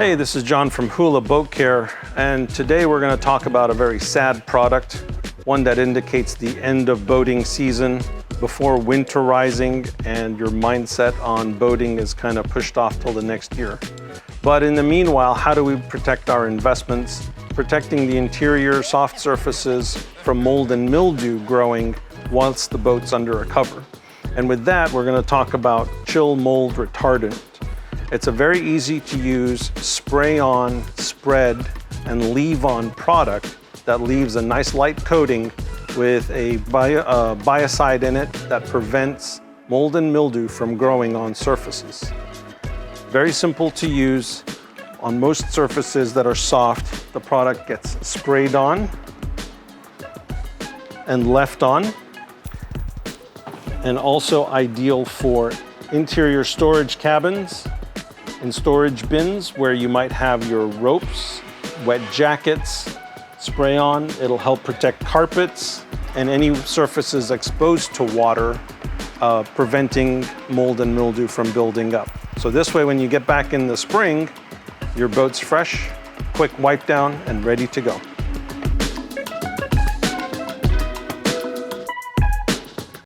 Hey, this is John from Hula Boat Care, and today we're going to talk about a very sad product, one that indicates the end of boating season before winter rising and your mindset on boating is kind of pushed off till the next year. But in the meanwhile, how do we protect our investments? Protecting the interior soft surfaces from mold and mildew growing once the boat's under a cover. And with that, we're going to talk about Chill Mold Retardant. It's a very easy to use spray on, spread, and leave on product that leaves a nice light coating with a biocide in it that prevents mold and mildew from growing on surfaces. Very simple to use. On most surfaces that are soft, the product gets sprayed on and left on, and also ideal for interior storage cabins and storage bins where you might have your ropes, wet jackets, spray on. It'll help protect carpets and any surfaces exposed to water, preventing mold and mildew from building up. So this way, when you get back in the spring, your boat's fresh, quick wipe down, and ready to go.